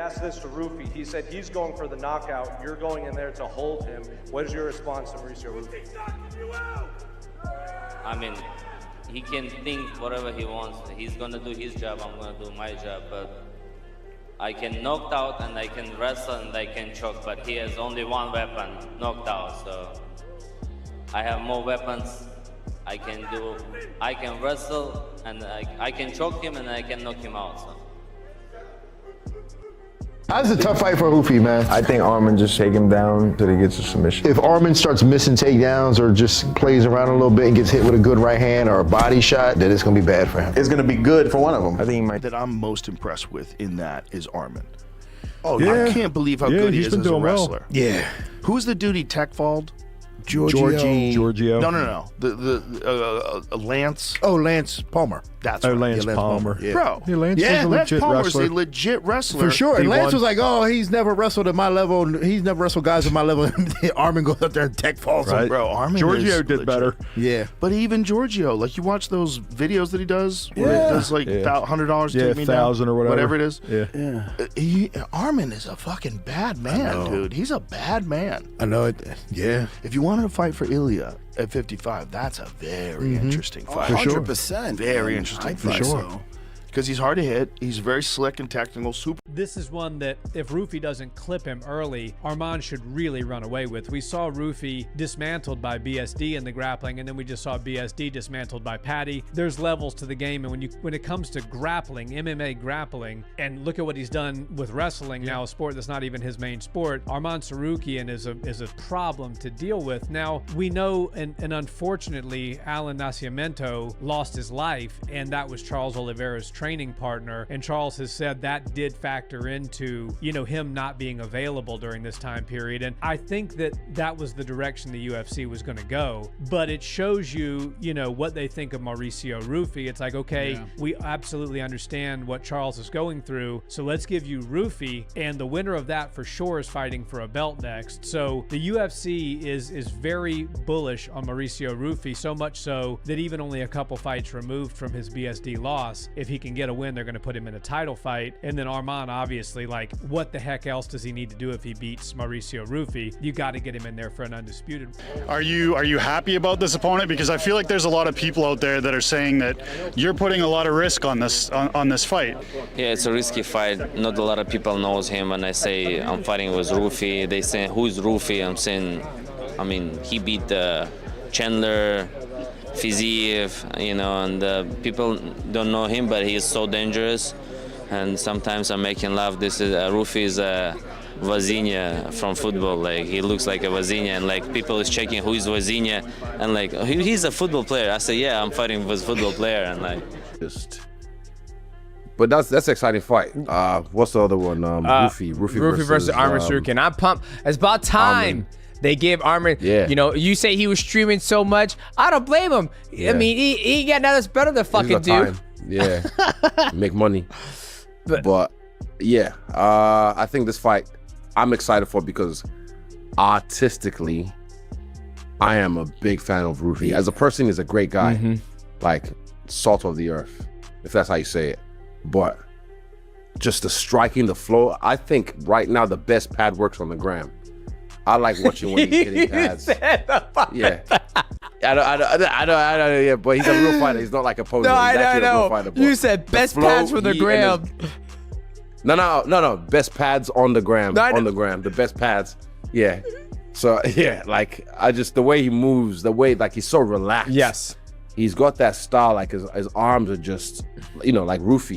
asked this to Rufy. He said he's going for the knockout. You're going in there to hold him. What is your response to Mauricio Rufy? I mean, he can think whatever he wants. He's gonna do his job, I'm gonna do my job, but I can knock out and I can wrestle and I can choke, but he has only one weapon, knocked out, so I have more weapons. I can wrestle and I can choke him and I can knock him out, so. That's a tough fight for Rufy, man. I think Arman just take him down till he gets a submission. If Arman starts missing takedowns or just plays around a little bit and gets hit with a good right hand or a body shot, then it's going to be bad for him. It's going to be good for one of them. I think he might. That I'm most impressed with in that is Arman. Oh, yeah. I can't believe how good he is as a wrestler. Well. Yeah. Who's the dude he tech-falled? Giorgio. No. The Lance. Oh, Lance Palmer. That's right. Lance Palmer. Yeah. Bro. Yeah, Lance Palmer is a legit wrestler. For sure. And Lance was like, oh, he's never wrestled at my level. He's never wrestled guys at my level. Arman goes up there and tech falls him. Bro, Arman Giorgio did legit. better. Yeah. But even Giorgio, like you watch those videos that he does, where he does like $100 to take me down, $1,000 or whatever it is. Yeah. Arman is a fucking bad man, dude. He's a bad man. I know it. Yeah. If you wanted to fight for Ilya at 55, that's a very interesting fight. 100%. Very interesting fight. For sure. Because he's hard to hit. He's very slick and technical. Super. This is one that if Rufy doesn't clip him early, Arman should really run away with. We saw Rufy dismantled by BSD in the grappling, and then we just saw BSD dismantled by Patty. There's levels to the game, and when it comes to grappling, MMA grappling, and look at what he's done with wrestling now, a sport that's not even his main sport, Arman Tsarukyan is a problem to deal with. Now, we know, and unfortunately, Alan Nascimento lost his life, and that was Charles Oliveira's training partner, and Charles has said that did factor into, you know, him not being available during this time period. And I think that was the direction the UFC was going to go. But it shows you, you know, what they think of Mauricio Rufy. It's like, okay, we absolutely understand what Charles is going through, so let's give you Rufy, and the winner of that for sure is fighting for a belt next. So the UFC is very bullish on Mauricio Rufy, so much so that even only a couple fights removed from his BSD loss, if he can get a win, they're going to put him in a title fight. And then Arman, obviously, like, what the heck else does he need to do if he beats Mauricio Rufy? You got to get him in there for an undisputed. Are you happy about this opponent? Because I feel like there's a lot of people out there that are saying that you're putting a lot of risk on this fight. Yeah, it's a risky fight. Not a lot of people knows him. When I say I'm fighting with Rufy, they say, who's Rufy? I'm saying, I mean, he beat Chandler, Fiziev, you know, and people don't know him, but he is so dangerous. And sometimes I'm making laugh. This is Rufy is a Vazinha from football. Like, he looks like a Vazinha, and like people is checking who is Vazinha, and like he's a football player. I say, yeah, I'm fighting with a football player, and like. But that's an exciting fight. What's the other one? Rufy versus Arman Tsarukyan. I'm pumped. It's about time. They gave Arman, you know, you say he was streaming so much. I don't blame him. I mean, he got nothing else better to fucking do. Yeah, make money. But yeah, I think this fight I'm excited for because artistically, I am a big fan of Rufy. As a person, he's a great guy, like salt of the earth, if that's how you say it. But just the striking, the flow, I think right now the best pad works on the gram. I like watching when he's hitting pads. Yeah. I don't, yeah, but he's a real fighter. He's not like a poser. No, he's I know. A real fighter, You said best pads for the gram. No. Best pads on the gram. On the gram. The best pads. Yeah. So, yeah, like, the way he moves, the way, like, he's so relaxed. Yes. He's got that style, like, his arms are just, you know, like Rufy.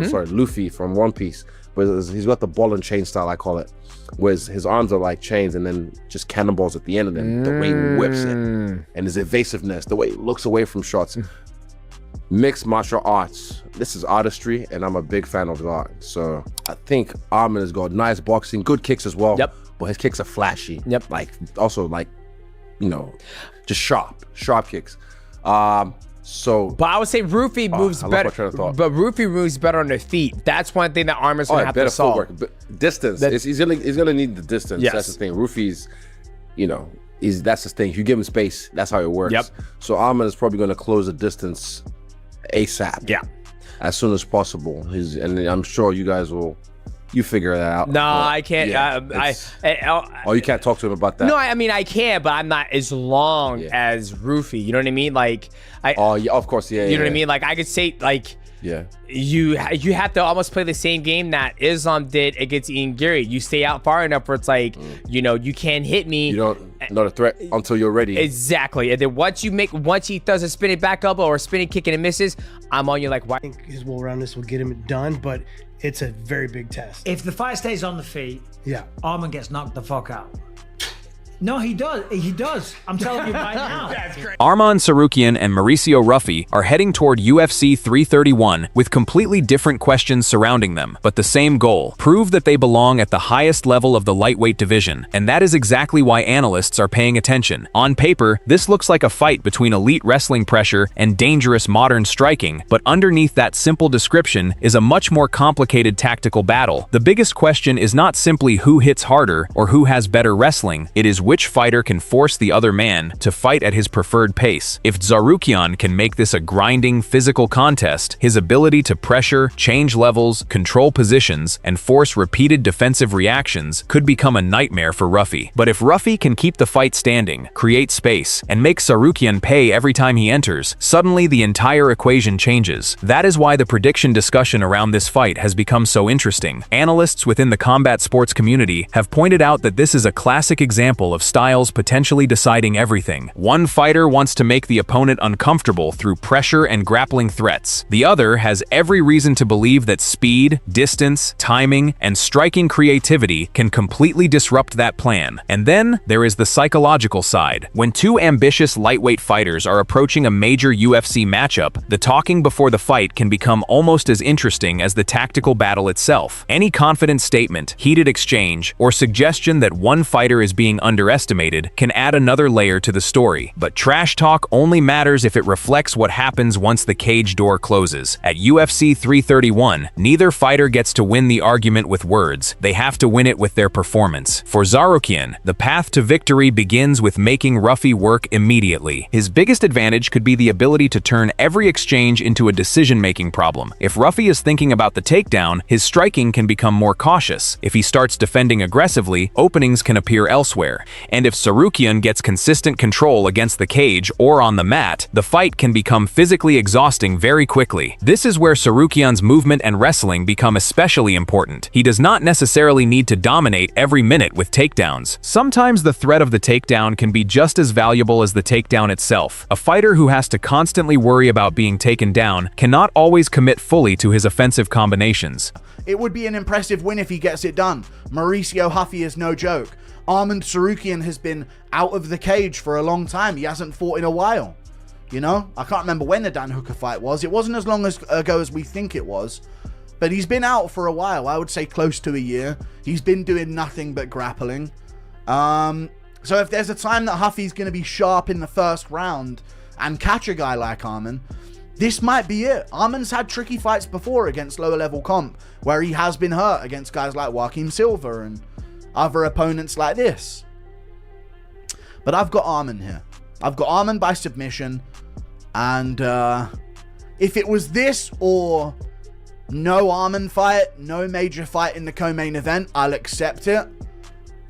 Sorry, Luffy from One Piece. But he's got the ball and chain style, I call it. Whereas his arms are like chains and then just cannonballs at the end of them. The way he whips it and his evasiveness, the way he looks away from shots. Mixed martial arts. This is artistry, and I'm a big fan of art. So I think Arman has got nice boxing, good kicks as well. Yep. But his kicks are flashy. Yep. Like, also like, you know, just sharp kicks. But I would say Rufy moves better. But Rufy moves better on the feet. That's one thing that Arman's gonna have to solve. Footwork. But distance. He's gonna need the distance. Yes. That's the thing. Rufy's, you know, that's the thing. If you give him space, that's how it works. Yep. So Arman is probably gonna close the distance ASAP. Yeah. As soon as possible. And I'm sure you guys will You figure that out. No, I can't. You can't talk to him about that. No, I mean I can, but I'm not as long as Rufy. You know what I mean? Like, yeah, of course, yeah. You know what I mean? Like, I could say, like, you have to almost play the same game that Islam did against Ian Gary. You stay out far enough where it's like, you know, you can't hit me. You don't know the threat until you're ready. Exactly. And then once he does a spinning back elbow or a spinning kick and it misses, I'm on you like, why? I think his well-roundedness will get him done, but it's a very big test. If the fight stays on the feet, Arman gets knocked the fuck out. No, he does. He does. I'm telling you right now. That's great. Arman Tsarukyan and Mauricio Rufy are heading toward UFC 331 with completely different questions surrounding them, but the same goal: prove that they belong at the highest level of the lightweight division. And that is exactly why analysts are paying attention. On paper, this looks like a fight between elite wrestling pressure and dangerous modern striking, but underneath that simple description is a much more complicated tactical battle. The biggest question is not simply who hits harder or who has better wrestling, it is which fighter can force the other man to fight at his preferred pace. If Tsarukyan can make this a grinding, physical contest, his ability to pressure, change levels, control positions, and force repeated defensive reactions could become a nightmare for Rufy. But if Rufy can keep the fight standing, create space, and make Tsarukyan pay every time he enters, suddenly the entire equation changes. That is why the prediction discussion around this fight has become so interesting. Analysts within the combat sports community have pointed out that this is a classic example of styles potentially deciding everything. One fighter wants to make the opponent uncomfortable through pressure and grappling threats. The other has every reason to believe that speed, distance, timing, and striking creativity can completely disrupt that plan. And then there is the psychological side. When two ambitious lightweight fighters are approaching a major UFC matchup, the talking before the fight can become almost as interesting as the tactical battle itself. Any confident statement, heated exchange, or suggestion that one fighter is being underestimated can add another layer to the story. But trash talk only matters if it reflects what happens once the cage door closes. At UFC 331, neither fighter gets to win the argument with words. They have to win it with their performance. For Tsarukyan, the path to victory begins with making Rufy work immediately. His biggest advantage could be the ability to turn every exchange into a decision-making problem. If Rufy is thinking about the takedown, his striking can become more cautious. If he starts defending aggressively, openings can appear elsewhere. And if Tsarukyan gets consistent control against the cage or on the mat, the fight can become physically exhausting very quickly. This is where Tsarukyan's movement and wrestling become especially important. He does not necessarily need to dominate every minute with takedowns. Sometimes the threat of the takedown can be just as valuable as the takedown itself. A fighter who has to constantly worry about being taken down cannot always commit fully to his offensive combinations. It would be an impressive win if he gets it done. Mauricio Rufy is no joke. Arman Tsarukyan has been out of the cage for a long time. He hasn't fought in a while. You know, I can't remember when the Dan Hooker fight was. It wasn't as long ago as we think it was. But he's been out for a while. I would say close to a year. He's been doing nothing but grappling. So if there's a time that Huffy's going to be sharp in the first round and catch a guy like Arman, this might be it. Arman's had tricky fights before against lower level comp, where he has been hurt against guys like Joaquin Silva and other opponents like this. But I've got Arman here. I've got Arman by submission. And if it was this or no Arman fight, no major fight in the co-main event, I'll accept it.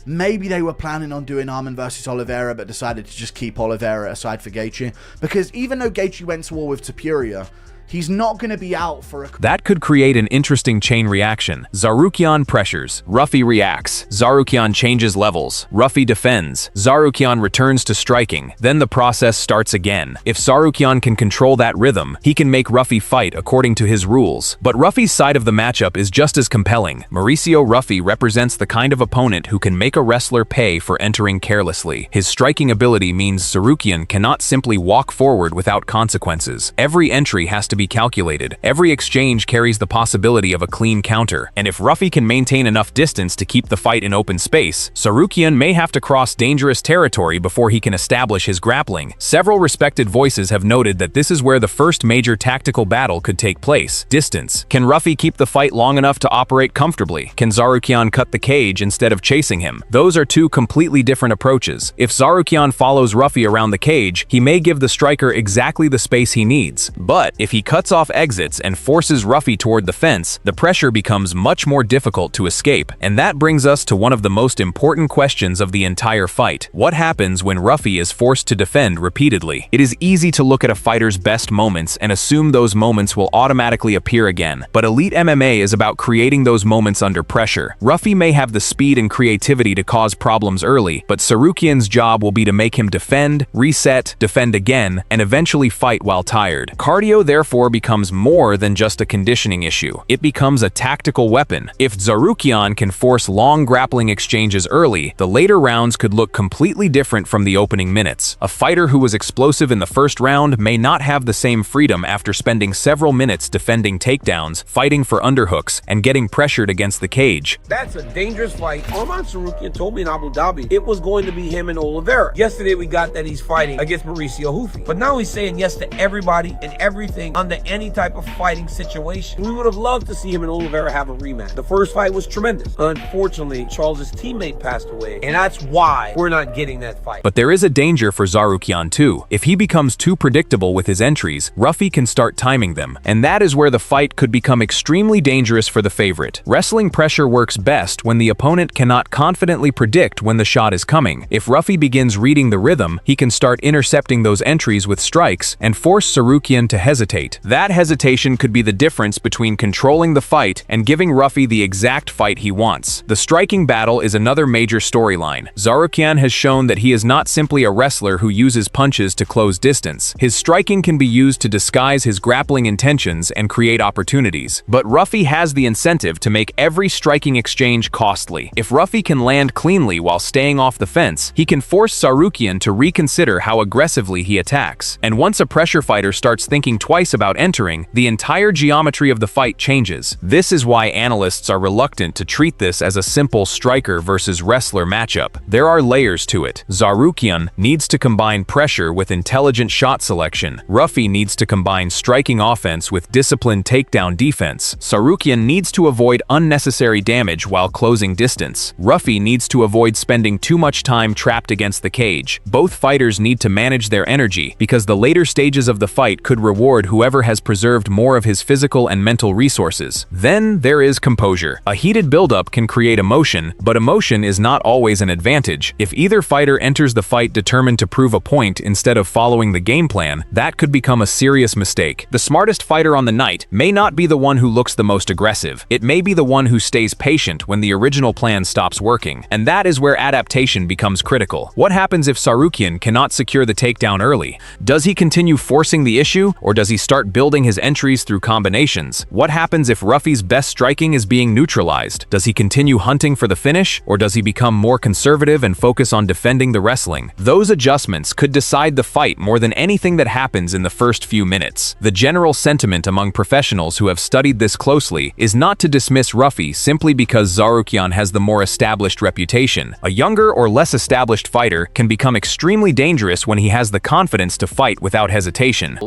Maybe they were planning on doing Arman versus Oliveira, but decided to just keep Oliveira aside for Gaethje. Because even though Gaethje went to war with Topuria, he's not going to be out for a... That could create an interesting chain reaction. Tsarukyan pressures. Rufy reacts. Tsarukyan changes levels. Rufy defends. Tsarukyan returns to striking. Then the process starts again. If Tsarukyan can control that rhythm, he can make Rufy fight according to his rules. But Rufy's side of the matchup is just as compelling. Mauricio Rufy represents the kind of opponent who can make a wrestler pay for entering carelessly. His striking ability means Tsarukyan cannot simply walk forward without consequences. Every entry has to be calculated. Every exchange carries the possibility of a clean counter, and if Rufy can maintain enough distance to keep the fight in open space, Tsarukyan may have to cross dangerous territory before he can establish his grappling. Several respected voices have noted that this is where the first major tactical battle could take place. Distance. Can Rufy keep the fight long enough to operate comfortably? Can Tsarukyan cut the cage instead of chasing him? Those are two completely different approaches. If Tsarukyan follows Rufy around the cage, he may give the striker exactly the space he needs. But if he cuts off exits and forces Ruffy toward the fence, the pressure becomes much more difficult to escape. And that brings us to one of the most important questions of the entire fight. What happens when Ruffy is forced to defend repeatedly? It is easy to look at a fighter's best moments and assume those moments will automatically appear again. But Elite MMA is about creating those moments under pressure. Ruffy may have the speed and creativity to cause problems early, but Tsarukyan's job will be to make him defend, reset, defend again, and eventually fight while tired. Cardio therefore becomes more than just a conditioning issue. It becomes a tactical weapon. If Tsarukyan can force long grappling exchanges early, the later rounds could look completely different from the opening minutes. A fighter who was explosive in the first round may not have the same freedom after spending several minutes defending takedowns, fighting for underhooks, and getting pressured against the cage. That's a dangerous fight. Arman Tsarukyan told me in Abu Dhabi it was going to be him and Oliveira. Yesterday we got that he's fighting against Mauricio Hufi. But now he's saying yes to everybody and everything under any type of fighting situation. We would have loved to see him and Oliveira have a rematch. The first fight was tremendous. Unfortunately, Charles' teammate passed away, and that's why we're not getting that fight. But there is a danger for Tsarukyan too. If he becomes too predictable with his entries, Ruffy can start timing them, and that is where the fight could become extremely dangerous for the favorite. Wrestling pressure works best when the opponent cannot confidently predict when the shot is coming. If Ruffy begins reading the rhythm, he can start intercepting those entries with strikes and force Tsarukyan to hesitate. That hesitation could be the difference between controlling the fight and giving Ruffy the exact fight he wants. The striking battle is another major storyline. Tsarukyan has shown that he is not simply a wrestler who uses punches to close distance. His striking can be used to disguise his grappling intentions and create opportunities. But Ruffy has the incentive to make every striking exchange costly. If Ruffy can land cleanly while staying off the fence, he can force Tsarukyan to reconsider how aggressively he attacks. And once a pressure fighter starts thinking twice about entering, the entire geometry of the fight changes. This is why analysts are reluctant to treat this as a simple striker versus wrestler matchup. There are layers to it. Tsarukyan needs to combine pressure with intelligent shot selection. Ruffy needs to combine striking offense with disciplined takedown defense. Tsarukyan needs to avoid unnecessary damage while closing distance. Ruffy needs to avoid spending too much time trapped against the cage. Both fighters need to manage their energy because the later stages of the fight could reward whoever has preserved more of his physical and mental resources. Then there is composure. A heated buildup can create emotion, but emotion is not always an advantage. If either fighter enters the fight determined to prove a point instead of following the game plan, that could become a serious mistake. The smartest fighter on the night may not be the one who looks the most aggressive. It may be the one who stays patient when the original plan stops working. And that is where adaptation becomes critical. What happens if Tsarukyan cannot secure the takedown early? Does he continue forcing the issue, or does he start building his entries through combinations? What happens if Ruffy's best striking is being neutralized? Does he continue hunting for the finish, or does he become more conservative and focus on defending the wrestling? Those adjustments could decide the fight more than anything that happens in the first few minutes. The general sentiment among professionals who have studied this closely is not to dismiss Ruffy simply because Tsarukyan has the more established reputation. A younger or less established fighter can become extremely dangerous when he has the confidence to fight without hesitation.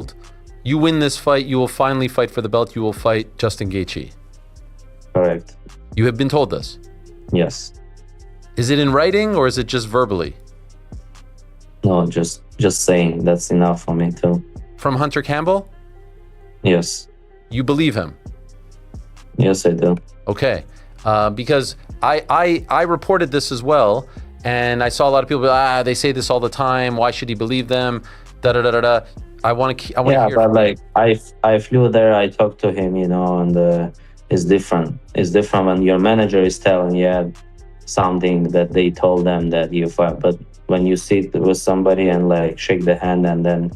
You win this fight, you will finally fight for the belt, you will fight Justin Gaethje. Correct. You have been told this? Yes. Is it in writing or is it just verbally? No, just saying. That's enough for me too. From Hunter Campbell? Yes. You believe him? Yes, I do. Okay. Because I reported this as well, and I saw a lot of people be, they say this all the time. Why should he believe them? Da da da da da. I want to hear. Yeah, but like I flew there. I talked to him, and it's different. It's different when your manager is telling you something that they told them that you fight, but when you sit with somebody and like shake the hand and then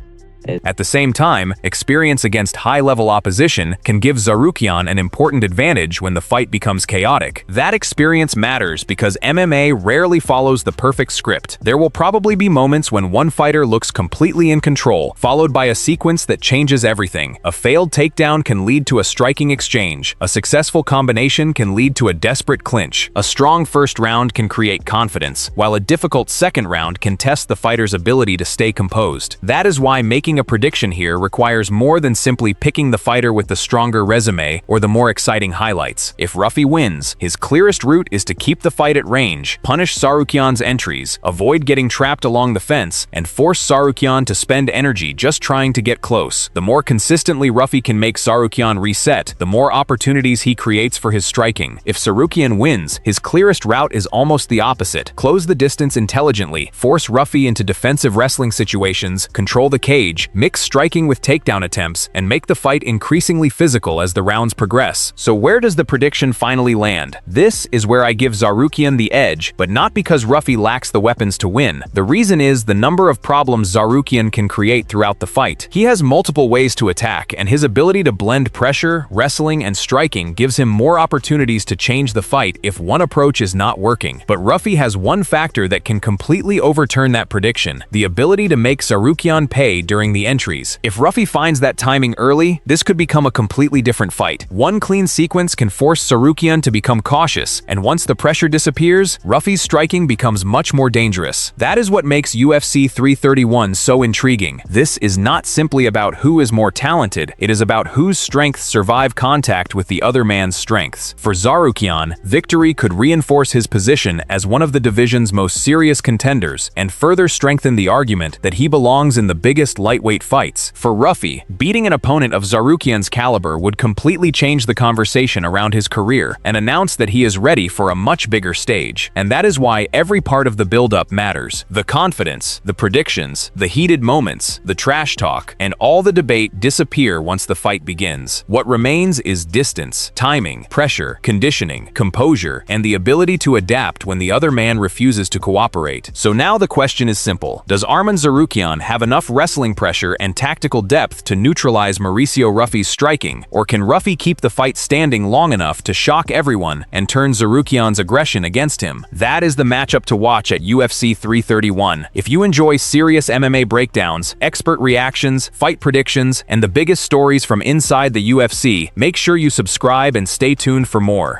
At the same time, experience against high-level opposition can give Tsarukyan an important advantage when the fight becomes chaotic. That experience matters because MMA rarely follows the perfect script. There will probably be moments when one fighter looks completely in control, followed by a sequence that changes everything. A failed takedown can lead to a striking exchange. A successful combination can lead to a desperate clinch. A strong first round can create confidence, while a difficult second round can test the fighter's ability to stay composed. That is why making making a prediction here requires more than simply picking the fighter with the stronger resume or the more exciting highlights. If Ruffy wins, his clearest route is to keep the fight at range, punish Tsarukyan's entries, avoid getting trapped along the fence, and force Tsarukyan to spend energy just trying to get close. The more consistently Ruffy can make Tsarukyan reset, the more opportunities he creates for his striking. If Tsarukyan wins, his clearest route is almost the opposite. Close the distance intelligently, force Ruffy into defensive wrestling situations, control the cage, mix striking with takedown attempts, and make the fight increasingly physical as the rounds progress. So where does the prediction finally land? This is where I give Tsarukyan the edge, but not because Ruffy lacks the weapons to win. The reason is the number of problems Tsarukyan can create throughout the fight. He has multiple ways to attack, and his ability to blend pressure, wrestling, and striking gives him more opportunities to change the fight if one approach is not working. But Ruffy has one factor that can completely overturn that prediction: the ability to make Tsarukyan pay during the entries. If Ruffy finds that timing early, this could become a completely different fight. One clean sequence can force Tsarukyan to become cautious, and once the pressure disappears, Ruffy's striking becomes much more dangerous. That is what makes UFC 331 so intriguing. This is not simply about who is more talented, it is about whose strengths survive contact with the other man's strengths. For Tsarukyan, victory could reinforce his position as one of the division's most serious contenders and further strengthen the argument that he belongs in the biggest lightweight fights. For Ruffy, beating an opponent of Tsarukyan's caliber would completely change the conversation around his career and announce that he is ready for a much bigger stage. And that is why every part of the build-up matters. The confidence, the predictions, the heated moments, the trash talk, and all the debate disappear once the fight begins. What remains is distance, timing, pressure, conditioning, composure, and the ability to adapt when the other man refuses to cooperate. So now the question is simple. Does Arman Tsarukyan have enough wrestling pressure and tactical depth to neutralize Mauricio Ruffy's striking, or can Ruffy keep the fight standing long enough to shock everyone and turn Tsarukyan's aggression against him? That is the matchup to watch at UFC 331. If you enjoy serious MMA breakdowns, expert reactions, fight predictions, and the biggest stories from inside the UFC, make sure you subscribe and stay tuned for more.